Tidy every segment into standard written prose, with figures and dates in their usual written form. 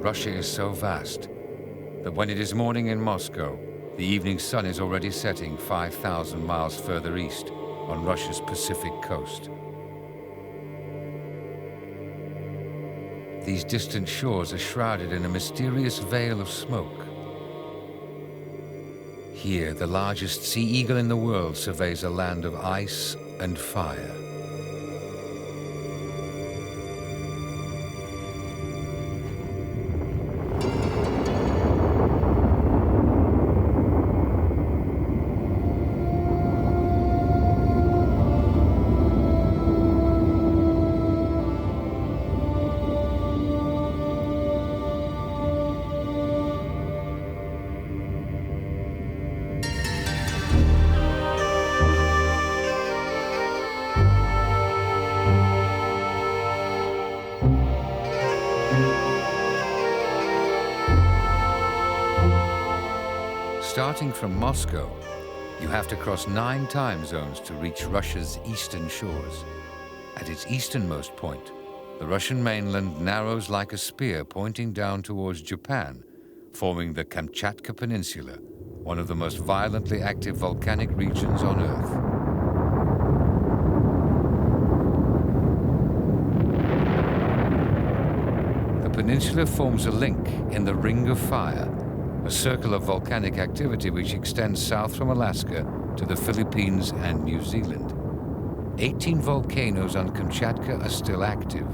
Russia is so vast that when it is morning in Moscow, the evening sun is already setting 5,000 miles further east on Russia's Pacific coast. These distant shores are shrouded in a mysterious veil of smoke. Here, the largest sea eagle in the world surveys a land of ice and fire. Starting from Moscow, you have to cross 9 time zones to reach Russia's eastern shores. At its easternmost point, the Russian mainland narrows like a spear pointing down towards Japan, forming the Kamchatka Peninsula, one of the most violently active volcanic regions on Earth. The peninsula forms a link in the Ring of Fire, a circle of volcanic activity which extends south from Alaska to the Philippines and New Zealand. 18 volcanoes on Kamchatka are still active.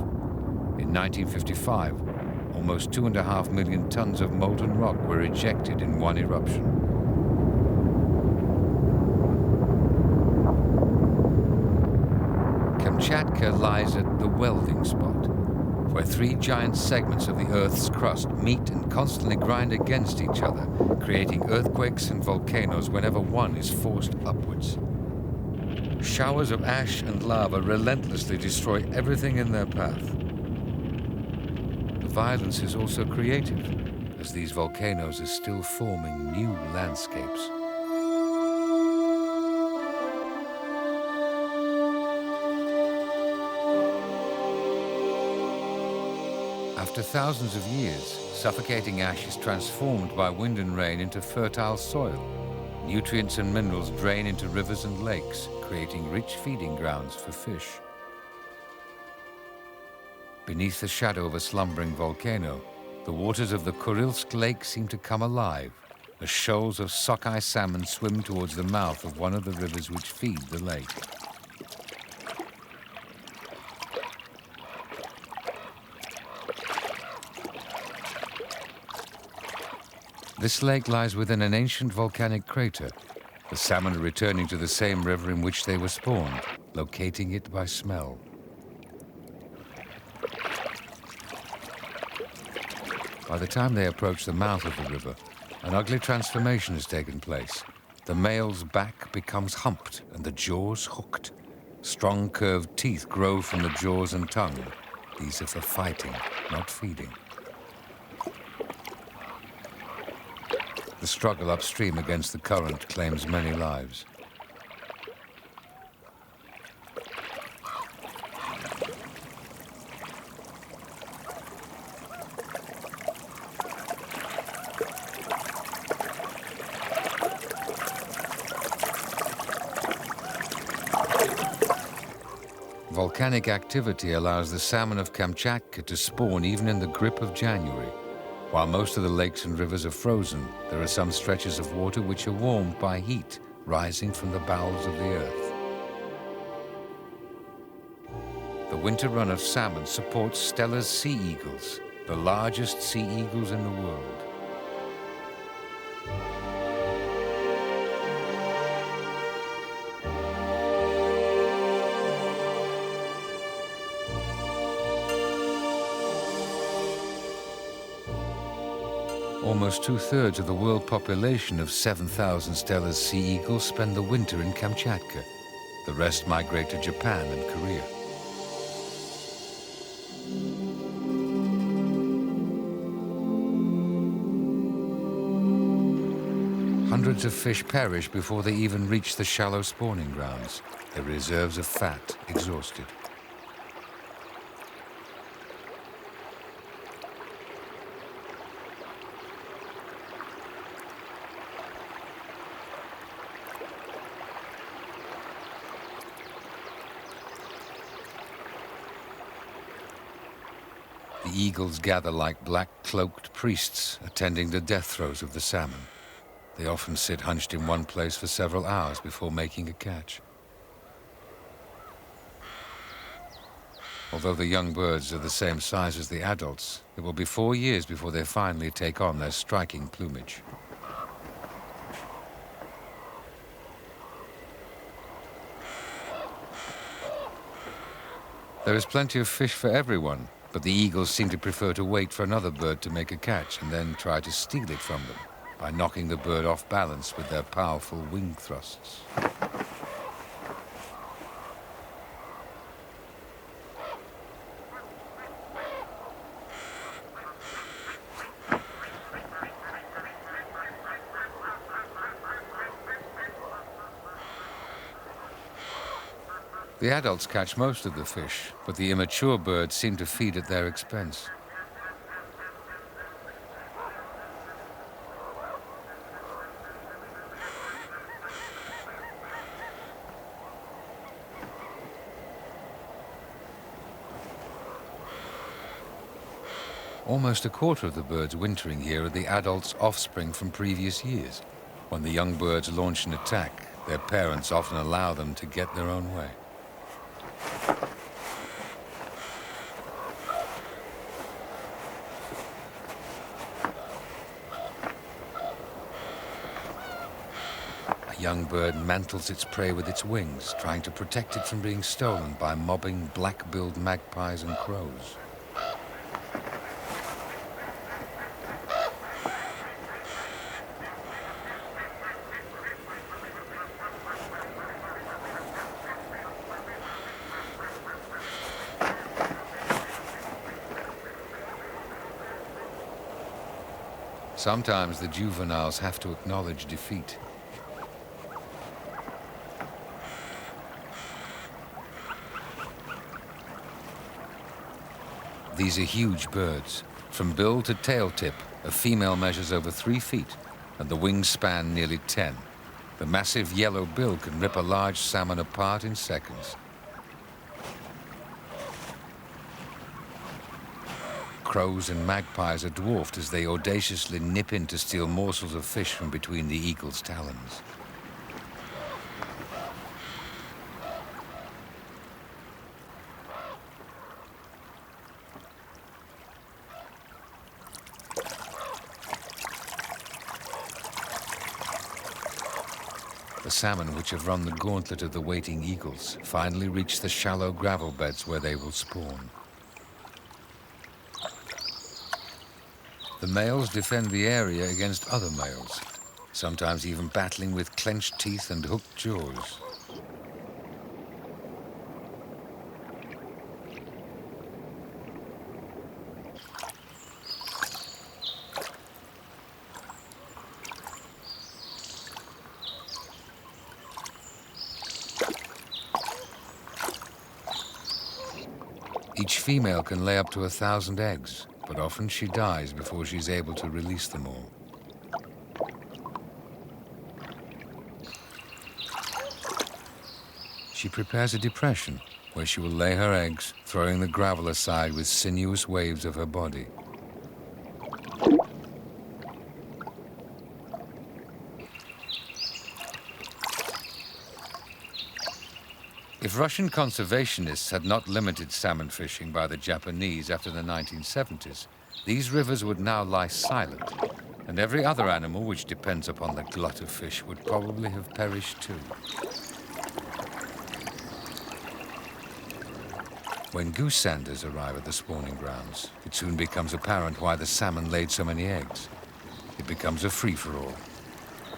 In 1955, almost 2.5 million tons of molten rock were ejected in one eruption. Kamchatka lies at the welding spot, where 3 giant segments of the Earth's crust meet and constantly grind against each other, creating earthquakes and volcanoes whenever one is forced upwards. Showers of ash and lava relentlessly destroy everything in their path. The violence is also creative, as these volcanoes are still forming new landscapes. After thousands of years, suffocating ash is transformed by wind and rain into fertile soil. Nutrients and minerals drain into rivers and lakes, creating rich feeding grounds for fish. Beneath the shadow of a slumbering volcano, the waters of the Kurilsk Lake seem to come alive, as shoals of sockeye salmon swim towards the mouth of one of the rivers which feed the lake. This lake lies within an ancient volcanic crater. The salmon are returning to the same river in which they were spawned, locating it by smell. By the time they approach the mouth of the river, an ugly transformation has taken place. The male's back becomes humped and the jaws hooked. Strong curved teeth grow from the jaws and tongue. These are for fighting, not feeding. The struggle upstream against the current claims many lives. Volcanic activity allows the salmon of Kamchatka to spawn even in the grip of January. While most of the lakes and rivers are frozen, there are some stretches of water which are warmed by heat rising from the bowels of the earth. The winter run of salmon supports Stella's sea eagles, the largest sea eagles in the world. Almost 2/3 of the world population of 7,000 Stella's sea eagles spend the winter in Kamchatka. The rest migrate to Japan and Korea. Hundreds of fish perish before they even reach the shallow spawning grounds, their reserves of fat exhausted. The eagles gather like black-cloaked priests attending the death throes of the salmon. They often sit hunched in one place for several hours before making a catch. Although the young birds are the same size as the adults, it will be 4 years before they finally take on their striking plumage. There is plenty of fish for everyone, but the eagles seem to prefer to wait for another bird to make a catch and then try to steal it from them by knocking the bird off balance with their powerful wing thrusts. The adults catch most of the fish, but the immature birds seem to feed at their expense. Almost a quarter of the birds wintering here are the adults' offspring from previous years. When the young birds launch an attack, their parents often allow them to get their own way. A young bird mantles its prey with its wings, trying to protect it from being stolen by mobbing black-billed magpies and crows. Sometimes the juveniles have to acknowledge defeat. These are huge birds. From bill to tail tip, a female measures over 3 feet, and the wings span nearly 10. The massive yellow bill can rip a large salmon apart in seconds. Crows and magpies are dwarfed as they audaciously nip in to steal morsels of fish from between the eagle's talons. The salmon, which have run the gauntlet of the waiting eagles, finally reach the shallow gravel beds where they will spawn. The males defend the area against other males, sometimes even battling with clenched teeth and hooked jaws. Each female can lay up to 1,000 eggs, but often she dies before she's able to release them all. She prepares a depression where she will lay her eggs, throwing the gravel aside with sinuous waves of her body. If Russian conservationists had not limited salmon fishing by the Japanese after the 1970s, these rivers would now lie silent, and every other animal which depends upon the glut of fish would probably have perished too. When goose sanders arrive at the spawning grounds, it soon becomes apparent why the salmon laid so many eggs. It becomes a free-for-all,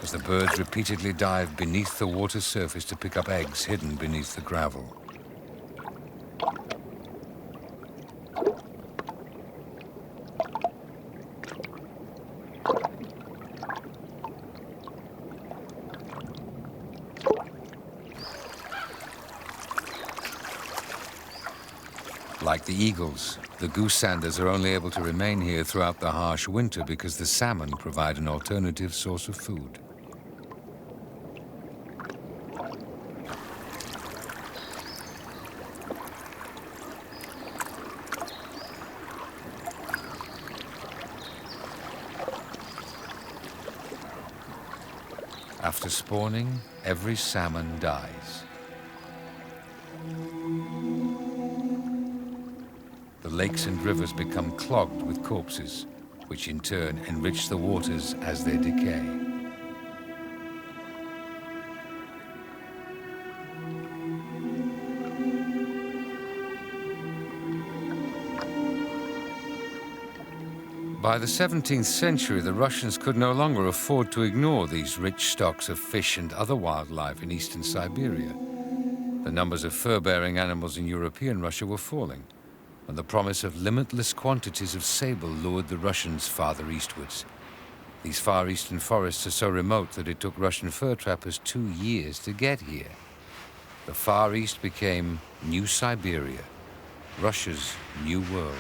as the birds repeatedly dive beneath the water surface to pick up eggs hidden beneath the gravel. Like the eagles, the goose sanders are only able to remain here throughout the harsh winter because the salmon provide an alternative source of food. After spawning, every salmon dies. The lakes and rivers become clogged with corpses, which in turn enrich the waters as they decay. By the 17th century, the Russians could no longer afford to ignore these rich stocks of fish and other wildlife in eastern Siberia. The numbers of fur-bearing animals in European Russia were falling, and the promise of limitless quantities of sable lured the Russians farther eastwards. These far eastern forests are so remote that it took Russian fur trappers 2 years to get here. The Far East became New Siberia, Russia's new world.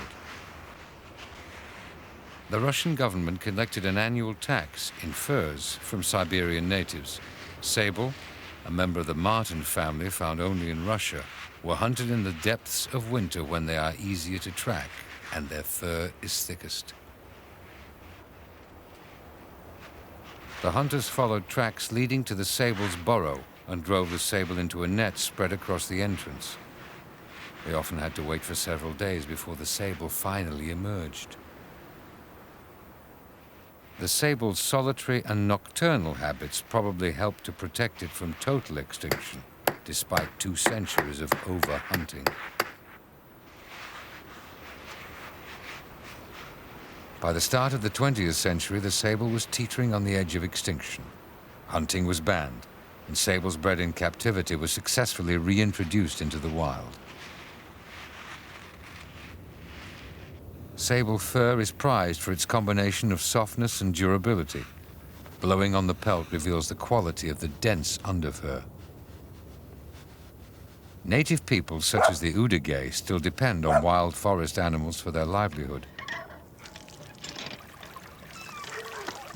The Russian government collected an annual tax in furs from Siberian natives. Sable, a member of the marten family found only in Russia, were hunted in the depths of winter when they are easier to track and their fur is thickest. The hunters followed tracks leading to the sable's burrow and drove the sable into a net spread across the entrance. They often had to wait for several days before the sable finally emerged. The sable's solitary and nocturnal habits probably helped to protect it from total extinction, despite 2 centuries of overhunting. By the start of the 20th century, the sable was teetering on the edge of extinction. Hunting was banned, and sables bred in captivity were successfully reintroduced into the wild. Sable fur is prized for its combination of softness and durability. Blowing on the pelt reveals the quality of the dense underfur. Native peoples such as the Udigay still depend on wild forest animals for their livelihood.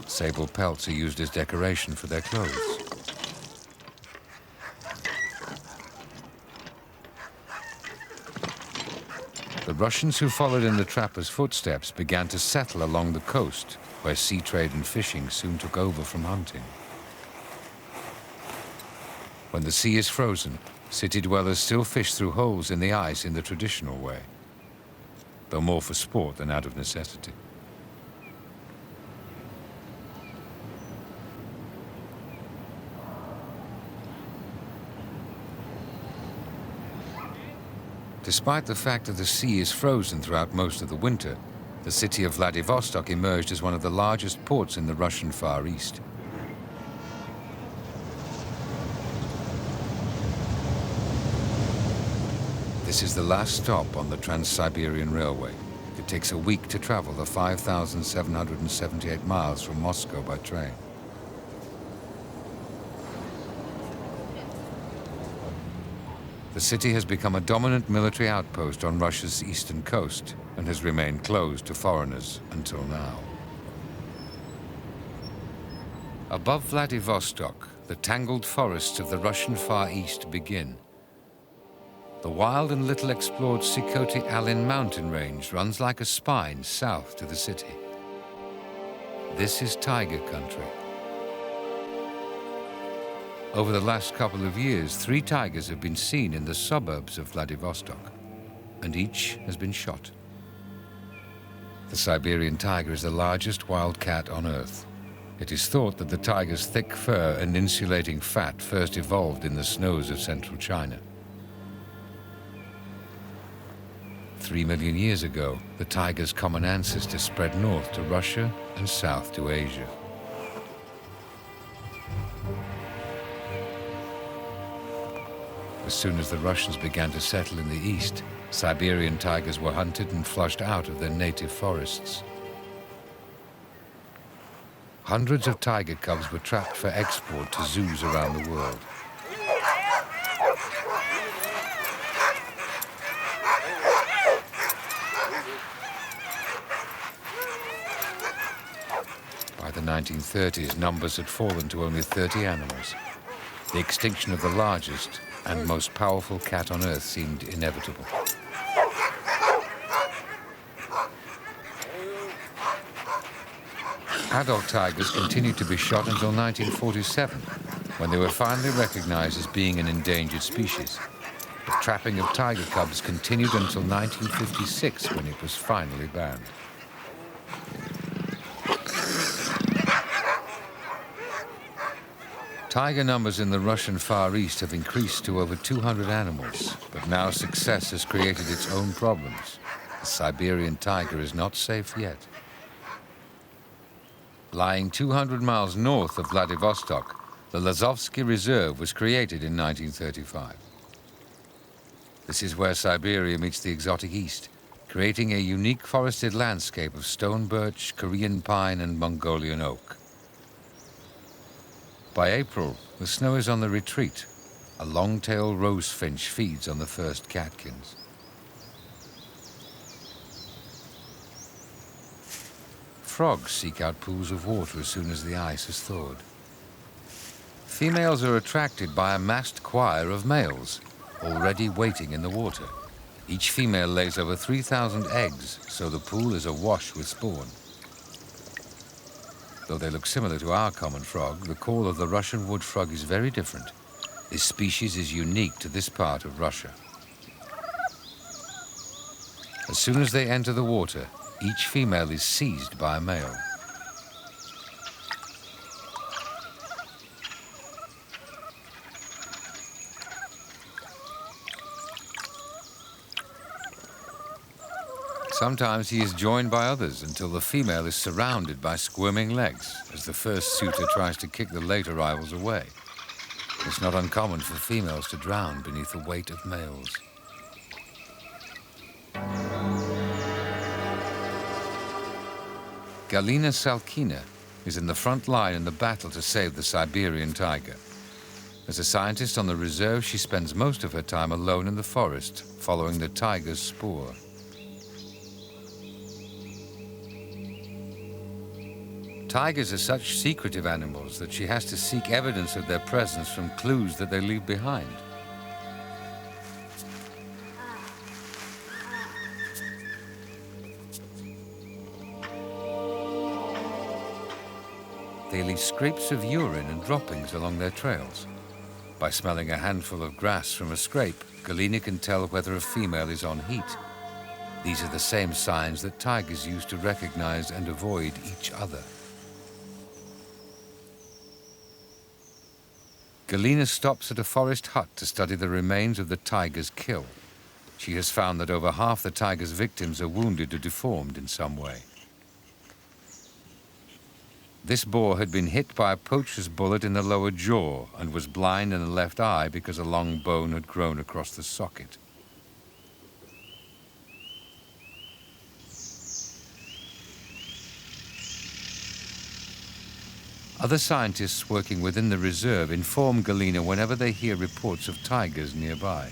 Sable pelts are used as decoration for their clothes. The Russians who followed in the trappers' footsteps began to settle along the coast, where sea trade and fishing soon took over from hunting. When the sea is frozen, city dwellers still fish through holes in the ice in the traditional way, though more for sport than out of necessity. Despite the fact that the sea is frozen throughout most of the winter, the city of Vladivostok emerged as one of the largest ports in the Russian Far East. This is the last stop on the Trans-Siberian Railway. It takes a week to travel the 5,778 miles from Moscow by train. The city has become a dominant military outpost on Russia's eastern coast and has remained closed to foreigners until now. Above Vladivostok, the tangled forests of the Russian Far East begin. The wild and little explored Sikhote-Alin mountain range runs like a spine south to the city. This is taiga country. Over the last couple of years, 3 tigers have been seen in the suburbs of Vladivostok, and each has been shot. The Siberian tiger is the largest wild cat on Earth. It is thought that the tiger's thick fur and insulating fat first evolved in the snows of central China. 3 million years ago, the tiger's common ancestor spread north to Russia and south to Asia. As soon as the Russians began to settle in the east, Siberian tigers were hunted and flushed out of their native forests. Hundreds of tiger cubs were trapped for export to zoos around the world. By the 1930s, numbers had fallen to only 30 animals. The extinction of the largest and most powerful cat on Earth seemed inevitable. Adult tigers continued to be shot until 1947, when they were finally recognized as being an endangered species. The trapping of tiger cubs continued until 1956, when it was finally banned. Tiger numbers in the Russian Far East have increased to over 200 animals, but now success has created its own problems. The Siberian tiger is not safe yet. Lying 200 miles north of Vladivostok, the Lazovsky Reserve was created in 1935. This is where Siberia meets the exotic East, creating a unique forested landscape of stone birch, Korean pine, and Mongolian oak. By April, the snow is on the retreat. A long-tailed rosefinch feeds on the first catkins. Frogs seek out pools of water as soon as the ice has thawed. Females are attracted by a massed choir of males, already waiting in the water. Each female lays over 3,000 eggs, so the pool is awash with spawn. Though they look similar to our common frog, the call of the Russian wood frog is very different. This species is unique to this part of Russia. As soon as they enter the water, each female is seized by a male. Sometimes he is joined by others until the female is surrounded by squirming legs as the first suitor tries to kick the late arrivals away. It's not uncommon for females to drown beneath the weight of males. Galina Salkina is in the front line in the battle to save the Siberian tiger. As a scientist on the reserve, she spends most of her time alone in the forest, following the tiger's spoor. Tigers are such secretive animals that she has to seek evidence of their presence from clues that they leave behind. They leave scrapes of urine and droppings along their trails. By smelling a handful of grass from a scrape, Galina can tell whether a female is on heat. These are the same signs that tigers use to recognize and avoid each other. Galina stops at a forest hut to study the remains of the tiger's kill. She has found that over half the tiger's victims are wounded or deformed in some way. This boar had been hit by a poacher's bullet in the lower jaw and was blind in the left eye because a long bone had grown across the socket. Other scientists working within the reserve inform Galina whenever they hear reports of tigers nearby.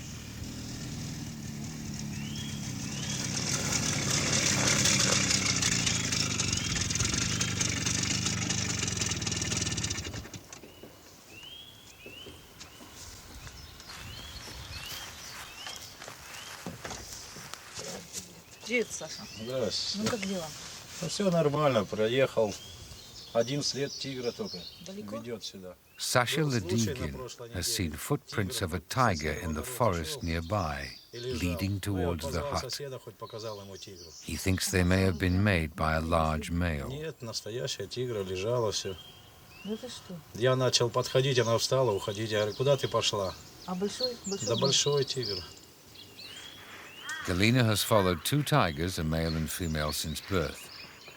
Привет, Саша. Здравствуйте. Ну как дела? Ну все нормально, проехал. Один след тигра только ведет сюда. Sasha Ledygin has seen footprints of a tiger in the forest nearby, leading towards the hut. He thinks they may have been made by a large male. Нет, настоящая тигра лежала все. Да ты что? Я начал подходить, она встала, уходить. Я говорю, куда ты пошла? А большой? Да большой тигр. Galina has followed two tigers, a male and female, since birth.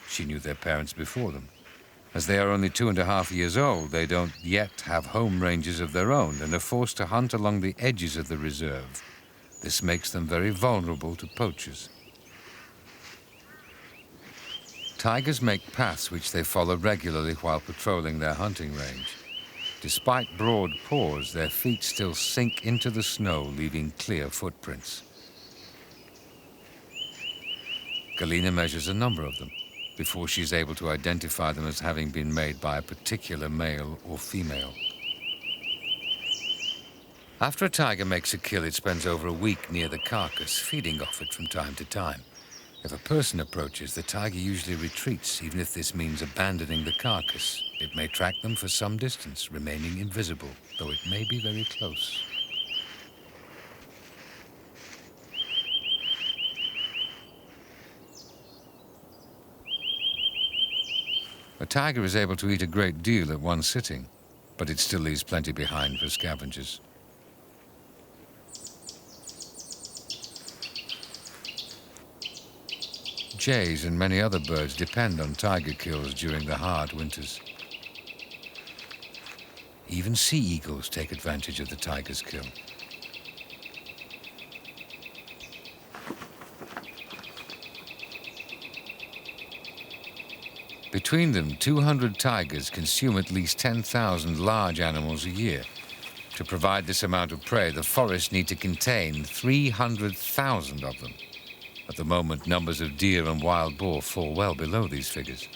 She knew their parents before them. As they are only 2.5 years old, they don't yet have home ranges of their own and are forced to hunt along the edges of the reserve. This makes them very vulnerable to poachers. Tigers make paths which they follow regularly while patrolling their hunting range. Despite broad paws, their feet still sink into the snow, leaving clear footprints. Galina measures a number of them before she's able to identify them as having been made by a particular male or female. After a tiger makes a kill, it spends over a week near the carcass, feeding off it from time to time. If a person approaches, the tiger usually retreats, even if this means abandoning the carcass. It may track them for some distance, remaining invisible, though it may be very close. A tiger is able to eat a great deal at one sitting, but it still leaves plenty behind for scavengers. Jays and many other birds depend on tiger kills during the hard winters. Even sea eagles take advantage of the tiger's kill. Between them, 200 tigers consume at least 10,000 large animals a year. To provide this amount of prey, the forests need to contain 300,000 of them. At the moment, numbers of deer and wild boar fall well below these figures.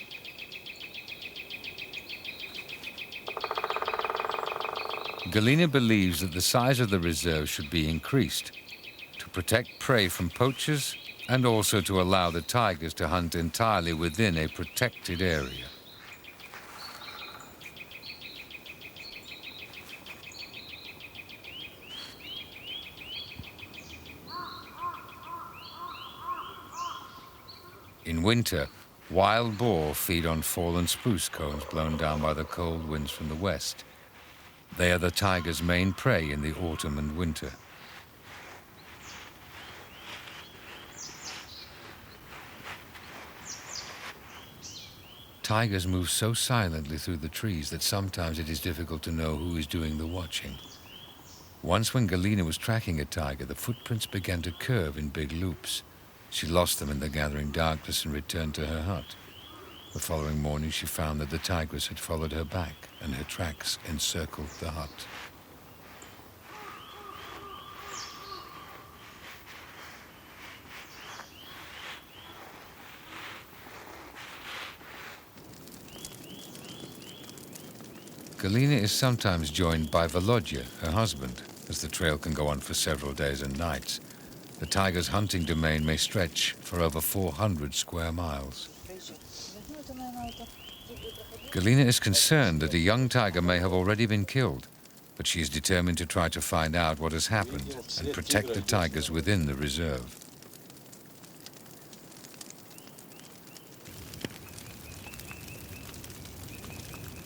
Galina believes that the size of the reserve should be increased to protect prey from poachers and also to allow the tigers to hunt entirely within a protected area. In winter, wild boar feed on fallen spruce cones blown down by the cold winds from the west. They are the tiger's main prey in the autumn and winter. Tigers move so silently through the trees that sometimes it is difficult to know who is doing the watching. Once when Galina was tracking a tiger, the footprints began to curve in big loops. She lost them in the gathering darkness and returned to her hut. The following morning she found that the tigress had followed her back and her tracks encircled the hut. Galina is sometimes joined by Volodya, her husband, as the trail can go on for several days and nights. The tiger's hunting domain may stretch for over 400 square miles. Galina is concerned that a young tiger may have already been killed, but she is determined to try to find out what has happened and protect the tigers within the reserve.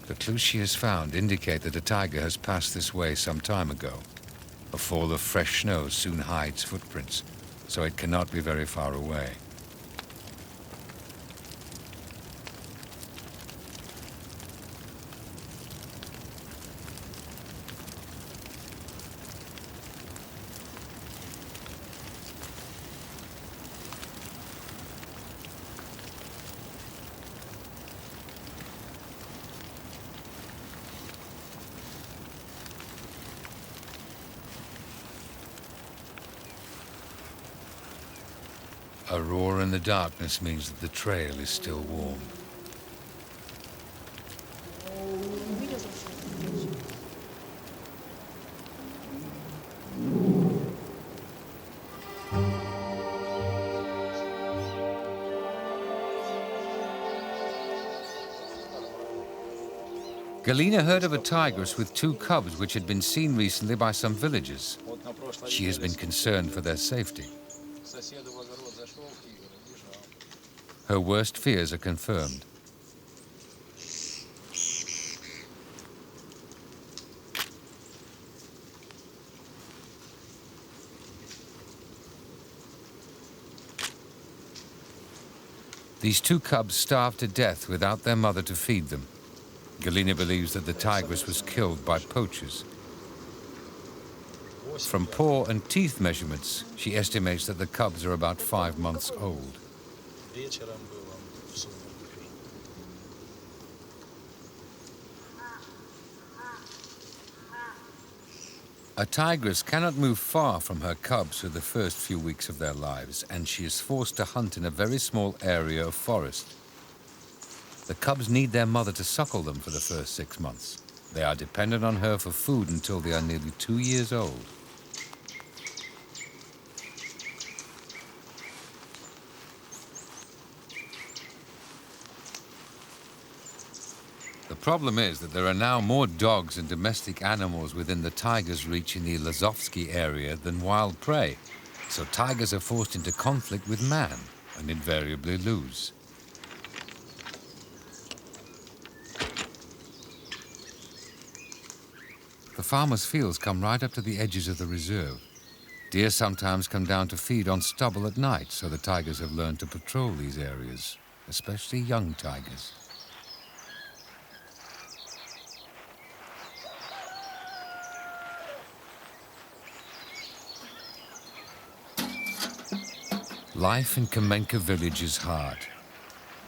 The clues she has found indicate that a tiger has passed this way some time ago. A fall of fresh snow soon hides footprints, so it cannot be very far away. A roar in the darkness means that the trail is still warm. Galina heard of a tigress with 2 cubs which had been seen recently by some villagers. She has been concerned for their safety. Her worst fears are confirmed. These 2 cubs starved to death without their mother to feed them. Galina believes that the tigress was killed by poachers. From paw and teeth measurements, she estimates that the cubs are about 5 months old. A tigress cannot move far from her cubs for the first few weeks of their lives, and she is forced to hunt in a very small area of forest. The cubs need their mother to suckle them for the first 6 months. They are dependent on her for food until they are nearly 2 years old. problem is that there are now more dogs and domestic animals within the taiga's reach in the Lazovsky area than wild prey, so tigers are forced into conflict with man and invariably lose. The farmers' fields come right up to the edges of the reserve. Deer sometimes come down to feed on stubble at night, so the tigers have learned to patrol these areas, especially young tigers. Life in Kamchatka village is hard.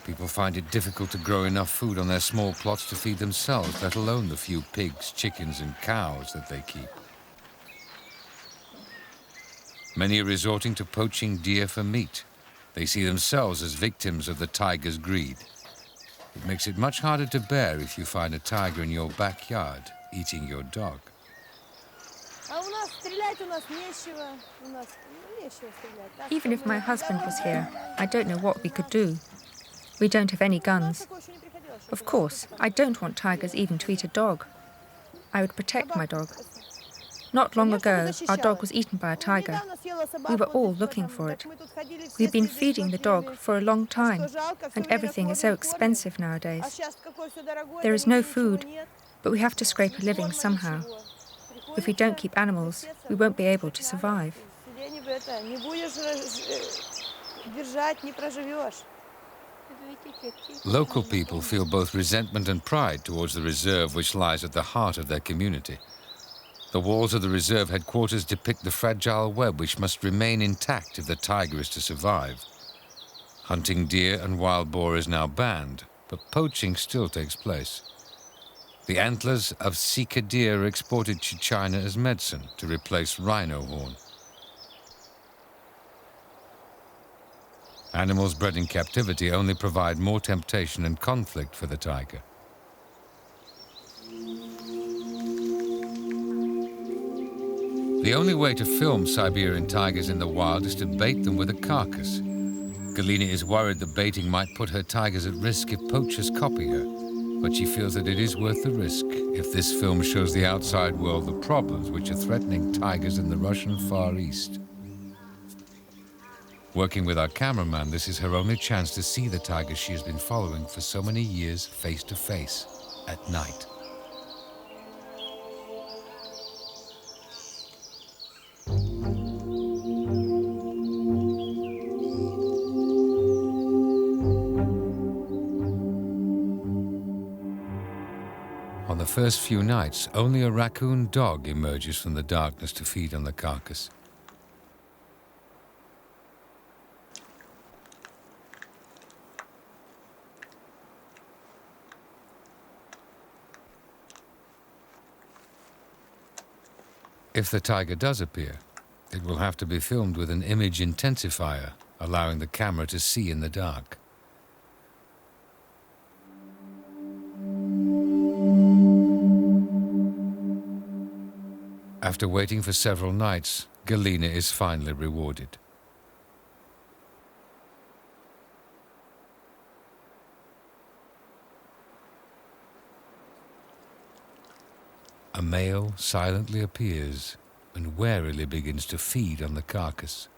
People find it difficult to grow enough food on their small plots to feed themselves, let alone the few pigs, chickens and cows that they keep. Many are resorting to poaching deer for meat. They see themselves as victims of the tiger's greed. It makes it much harder to bear if you find a tiger in your backyard eating your dog. Even if my husband was here, I don't know what we could do. We don't have any guns. Of course, I don't want tigers even to eat a dog. I would protect my dog. Not long ago, our dog was eaten by a tiger. We were all looking for it. We've been feeding the dog for a long time, and everything is so expensive nowadays. There is no food, but we have to scrape a living somehow. If we don't keep animals, we won't be able to survive. Local people feel both resentment and pride towards the reserve which lies at the heart of their community. The walls of the reserve headquarters depict the fragile web which must remain intact if the tiger is to survive. Hunting deer and wild boar is now banned, but poaching still takes place. The antlers of Sika deer are exported to China as medicine to replace rhino horn. Animals bred in captivity only provide more temptation and conflict for the tiger. The only way to film Siberian tigers in the wild is to bait them with a carcass. Galina is worried that baiting might put her tigers at risk if poachers copy her, but she feels that it is worth the risk if this film shows the outside world the problems which are threatening tigers in the Russian Far East. Working with our cameraman, this is her only chance to see the tiger she has been following for so many years face to face, at night. On the first few nights, only a raccoon dog emerges from the darkness to feed on the carcass. If the tiger does appear, it will have to be filmed with an image intensifier, allowing the camera to see in the dark. After waiting for several nights, Galina is finally rewarded. A male silently appears and warily begins to feed on the carcass.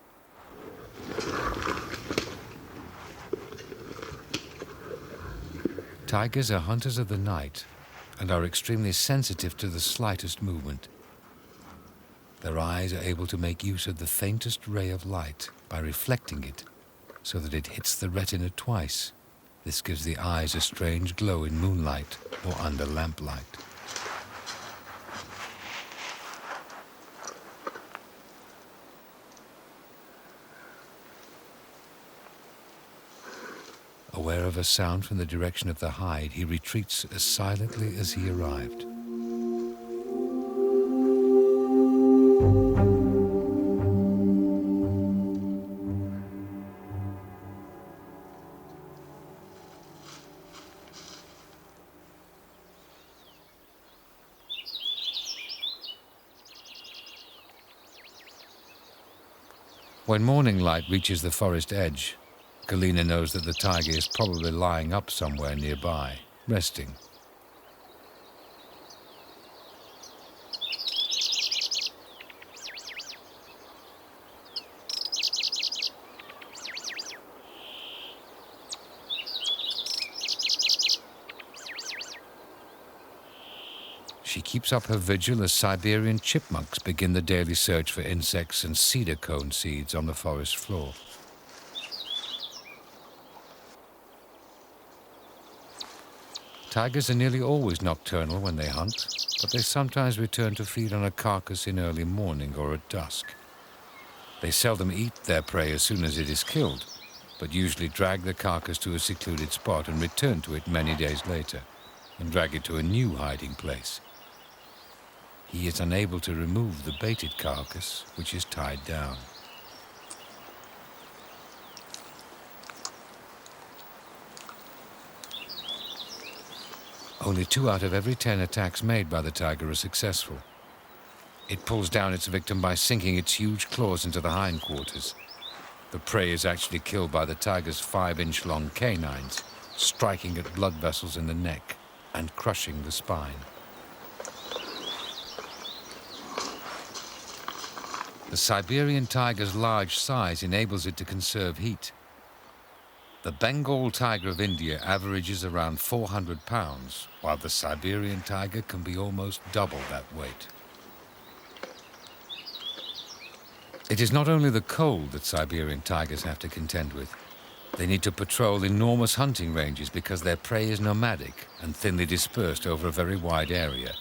Tigers are hunters of the night and are extremely sensitive to the slightest movement. Their eyes are able to make use of the faintest ray of light by reflecting it so that it hits the retina twice. This gives the eyes a strange glow in moonlight or under lamplight. Aware of a sound from the direction of the hide, he retreats as silently as he arrived. When morning light reaches the forest edge, Galina knows that the tiger is probably lying up somewhere nearby, resting. She keeps up her vigil as Siberian chipmunks begin the daily search for insects and cedar cone seeds on the forest floor. Tigers are nearly always nocturnal when they hunt, but they sometimes return to feed on a carcass in early morning or at dusk. They seldom eat their prey as soon as it is killed, but usually drag the carcass to a secluded spot and return to it many days later, and drag it to a new hiding place. He is unable to remove the baited carcass, which is tied down. Only 2 out of every 10 attacks made by the tiger are successful. It pulls down its victim by sinking its huge claws into the hindquarters. The prey is actually killed by the tiger's 5-inch-long canines, striking at blood vessels in the neck and crushing the spine. The Siberian tiger's large size enables it to conserve heat. The Bengal tiger of India averages around 400 pounds, while the Siberian tiger can be almost double that weight. It is not only the cold that Siberian tigers have to contend with. They need to patrol enormous hunting ranges because their prey is nomadic and thinly dispersed over a very wide area.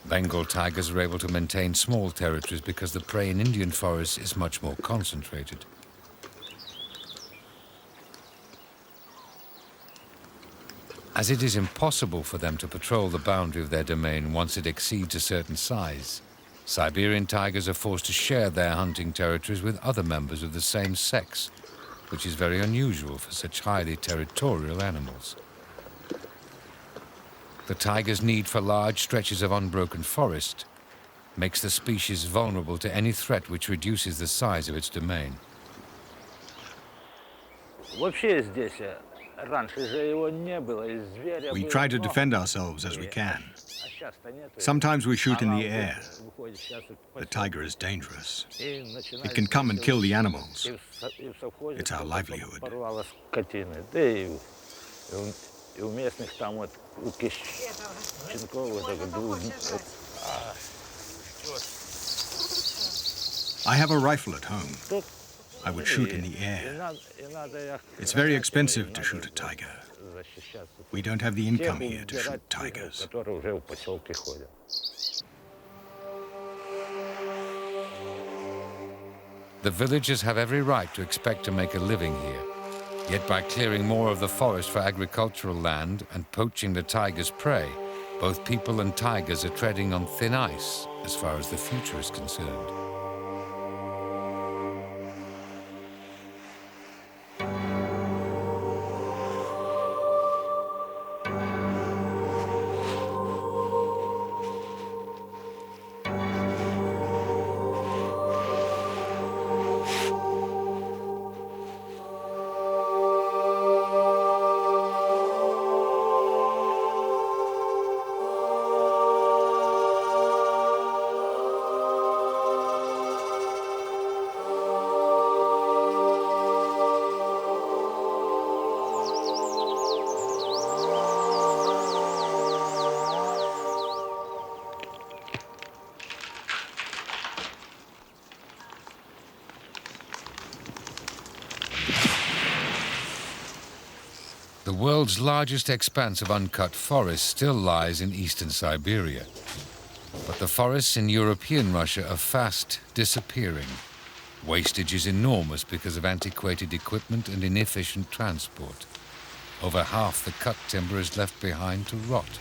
Bengal tigers are able to maintain small territories because the prey in Indian forests is much more concentrated. As it is impossible for them to patrol the boundary of their domain once it exceeds a certain size, Siberian tigers are forced to share their hunting territories with other members of the same sex, which is very unusual for such highly territorial animals. The tiger's need for large stretches of unbroken forest makes the species vulnerable to any threat which reduces the size of its domain. We try to defend ourselves as we can. Sometimes we shoot in the air. The tiger is dangerous. It can come and kill the animals. It's our livelihood. I have a rifle at home. I would shoot in the air. It's very expensive to shoot a tiger. We don't have the income here to shoot tigers. The villagers have every right to expect to make a living here. Yet by clearing more of the forest for agricultural land and poaching the tiger's prey, both people and tigers are treading on thin ice as far as the future is concerned. The world's largest expanse of uncut forest still lies in eastern Siberia. But the forests in European Russia are fast disappearing. Wastage is enormous because of antiquated equipment and inefficient transport. Over half the cut timber is left behind to rot.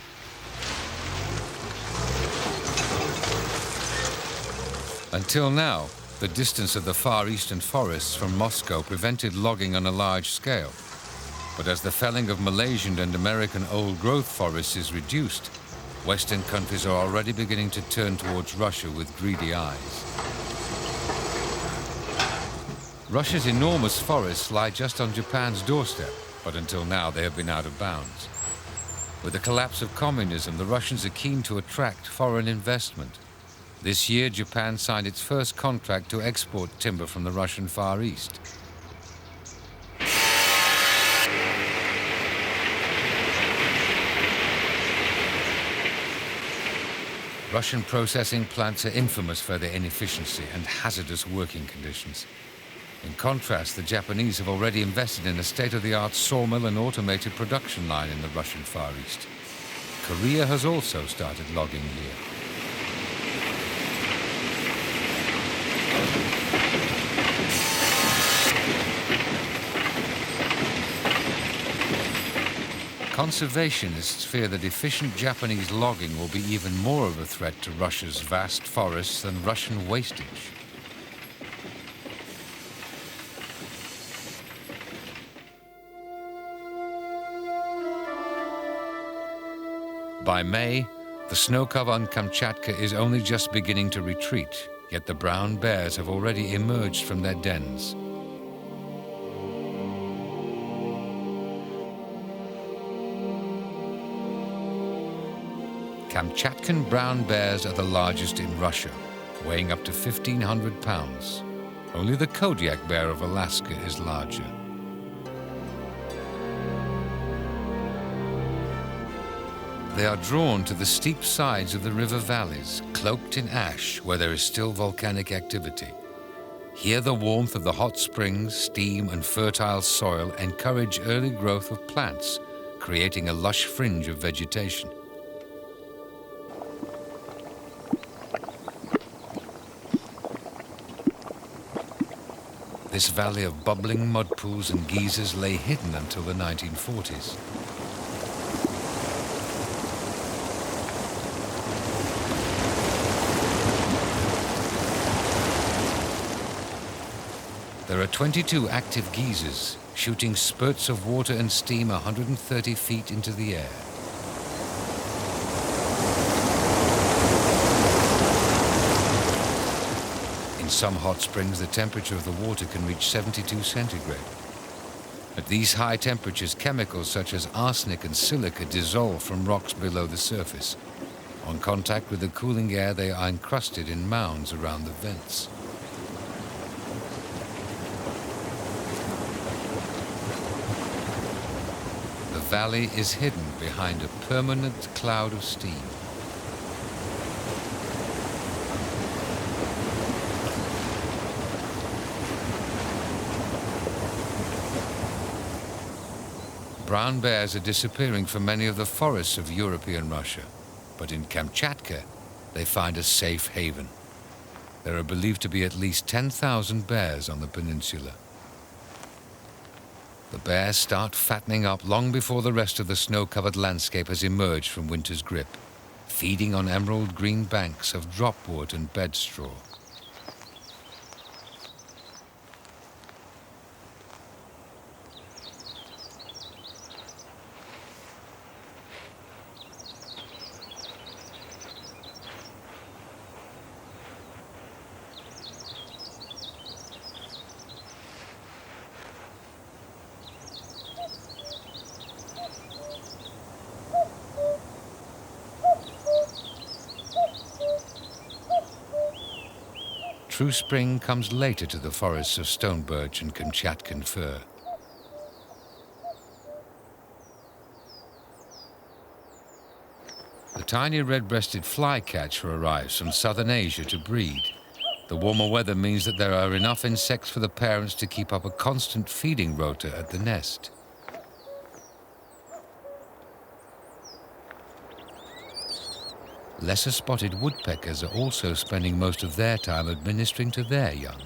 Until now, the distance of the Far Eastern forests from Moscow prevented logging on a large scale. But as the felling of Malaysian and American old-growth forests is reduced, Western countries are already beginning to turn towards Russia with greedy eyes. Russia's enormous forests lie just on Japan's doorstep, but until now they have been out of bounds. With the collapse of communism, the Russians are keen to attract foreign investment. This year, Japan signed its first contract to export timber from the Russian Far East. Russian processing plants are infamous for their inefficiency and hazardous working conditions. In contrast, the Japanese have already invested in a state-of-the-art sawmill and automated production line in the Russian Far East. Korea has also started logging here. Conservationists fear that efficient Japanese logging will be even more of a threat to Russia's vast forests than Russian wastage. By May, the snow cover on Kamchatka is only just beginning to retreat, yet the brown bears have already emerged from their dens. Kamchatkan brown bears are the largest in Russia, weighing up to 1,500 pounds. Only the Kodiak bear of Alaska is larger. They are drawn to the steep sides of the river valleys, cloaked in ash where there is still volcanic activity. Here the warmth of the hot springs, steam and fertile soil encourage early growth of plants, creating a lush fringe of vegetation. This valley of bubbling mud pools and geysers lay hidden until the 1940s. There are 22 active geysers, shooting spurts of water and steam 130 feet into the air. In some hot springs, the temperature of the water can reach 72 centigrade. At these high temperatures, chemicals such as arsenic and silica dissolve from rocks below the surface. On contact with the cooling air, they are encrusted in mounds around the vents. The valley is hidden behind a permanent cloud of steam. Brown bears are disappearing from many of the forests of European Russia, but in Kamchatka they find a safe haven. There are believed to be at least 10,000 bears on the peninsula. The bears start fattening up long before the rest of the snow-covered landscape has emerged from winter's grip, feeding on emerald green banks of dropwood and bed straw. True spring comes later to the forests of stone birch and Kamchatkan fir. The tiny red-breasted flycatcher arrives from southern Asia to breed. The warmer weather means that there are enough insects for the parents to keep up a constant feeding rota at the nest. Lesser-spotted woodpeckers are also spending most of their time administering to their young.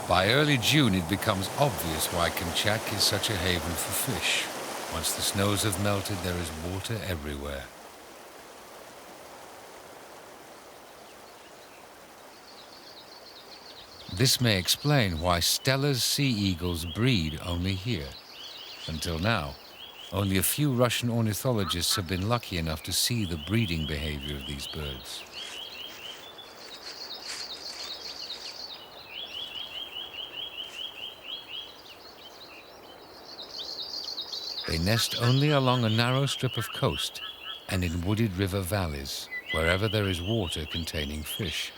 By early June, it becomes obvious why Kamchatka is such a haven for fish. Once the snows have melted, there is water everywhere. This may explain why Steller's sea eagles breed only here. Until now, only a few Russian ornithologists have been lucky enough to see the breeding behavior of these birds. They nest only along a narrow strip of coast and in wooded river valleys, wherever there is water containing fish.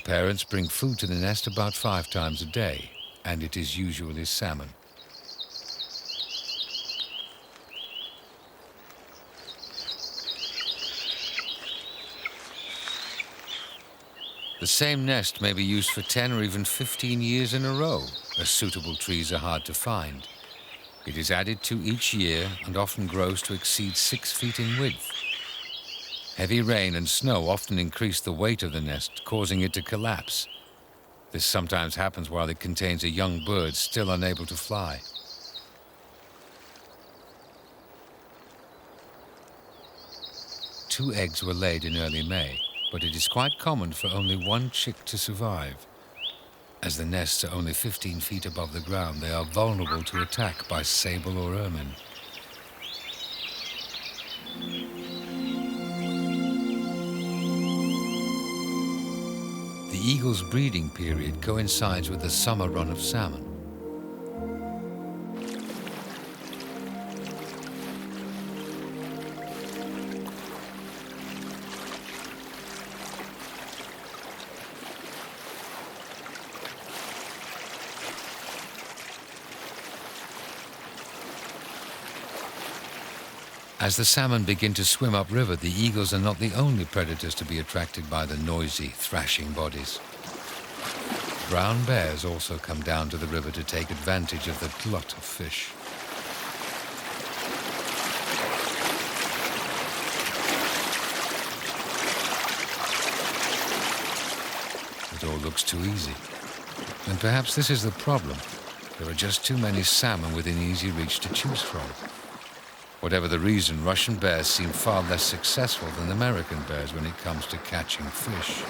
parents bring food to the nest about 5 times a day, and it is usually salmon. The same nest may be used for 10 or even 15 years in a row, as suitable trees are hard to find. It is added to each year and often grows to exceed 6 feet in width. Heavy rain and snow often increase the weight of the nest, causing it to collapse. This sometimes happens while it contains a young bird still unable to fly. Two eggs were laid in early May, but it is quite common for only one chick to survive. As the nests are only 15 feet above the ground, they are vulnerable to attack by sable or ermine. The eagle's breeding period coincides with the summer run of salmon. As the salmon begin to swim upriver, the eagles are not the only predators to be attracted by the noisy, thrashing bodies. Brown bears also come down to the river to take advantage of the glut of fish. It all looks too easy. And perhaps this is the problem. There are just too many salmon within easy reach to choose from. Whatever the reason, Russian bears seem far less successful than American bears when it comes to catching fish.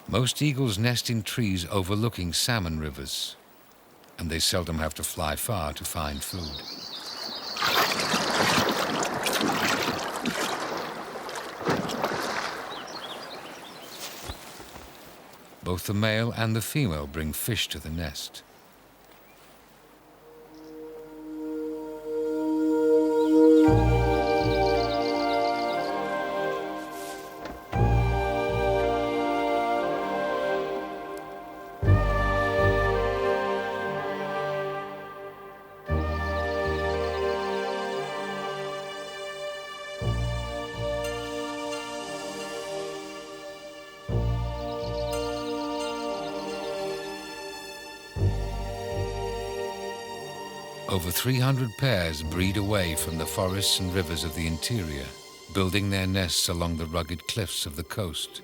Most eagles nest in trees overlooking salmon rivers, and they seldom have to fly far to find food. Both the male and the female bring fish to the nest. Over 300 pairs breed away from the forests and rivers of the interior, building their nests along the rugged cliffs of the coast.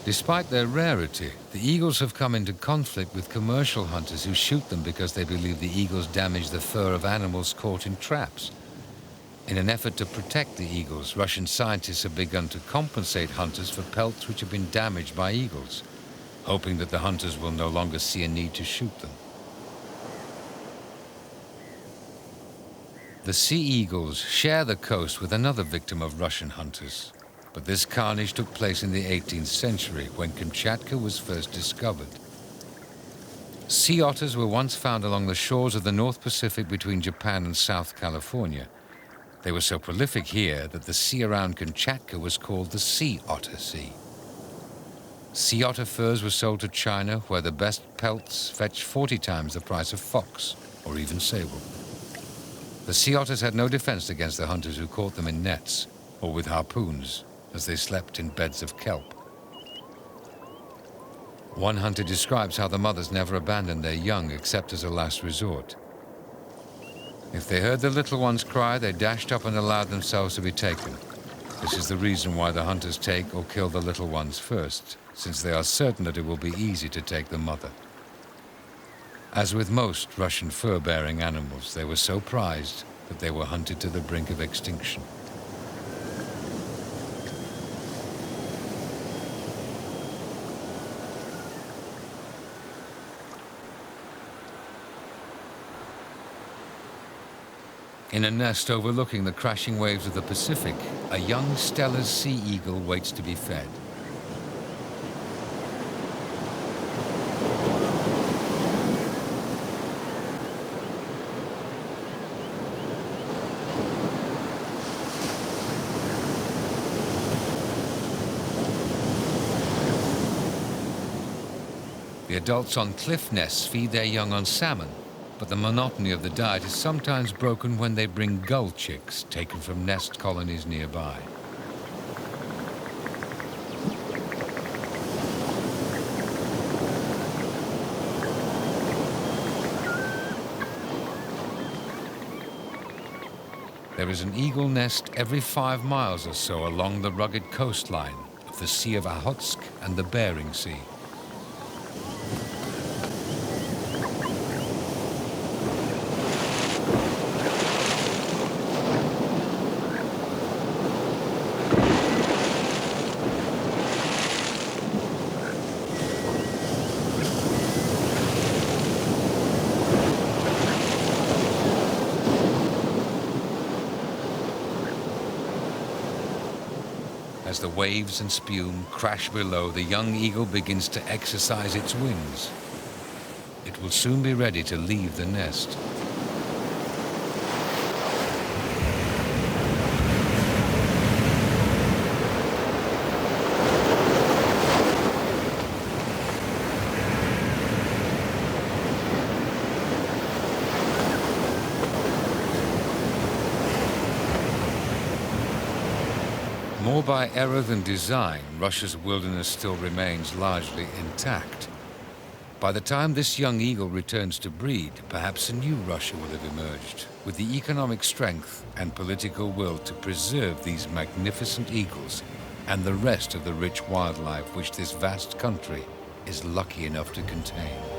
Despite their rarity, the eagles have come into conflict with commercial hunters who shoot them because they believe the eagles damage the fur of animals caught in traps. In an effort to protect the eagles, Russian scientists have begun to compensate hunters for pelts which have been damaged by eagles, hoping that the hunters will no longer see a need to shoot them. The sea eagles share the coast with another victim of Russian hunters. But this carnage took place in the 18th century when Kamchatka was first discovered. Sea otters were once found along the shores of the North Pacific between Japan and South California. They were so prolific here that the sea around Kamchatka was called the Sea Otter Sea. Sea otter furs were sold to China, where the best pelts fetched 40 times the price of fox or even sable. The sea otters had no defense against the hunters who caught them in nets or with harpoons as they slept in beds of kelp. One hunter describes how the mothers never abandoned their young except as a last resort. If they heard the little ones cry, they dashed up and allowed themselves to be taken. This is the reason why the hunters take or kill the little ones first, since they are certain that it will be easy to take the mother. As with most Russian fur-bearing animals, they were so prized that they were hunted to the brink of extinction. In a nest overlooking the crashing waves of the Pacific, a young Steller's sea eagle waits to be fed. The adults on cliff nests feed their young on salmon, but the monotony of the diet is sometimes broken when they bring gull chicks taken from nest colonies nearby. There is an eagle nest every 5 miles or so along the rugged coastline of the Sea of Okhotsk and the Bering Sea. As the waves and spume crash below, the young eagle begins to exercise its wings. It will soon be ready to leave the nest. More by error than design, Russia's wilderness still remains largely intact. By the time this young eagle returns to breed, perhaps a new Russia will have emerged, with the economic strength and political will to preserve these magnificent eagles and the rest of the rich wildlife which this vast country is lucky enough to contain.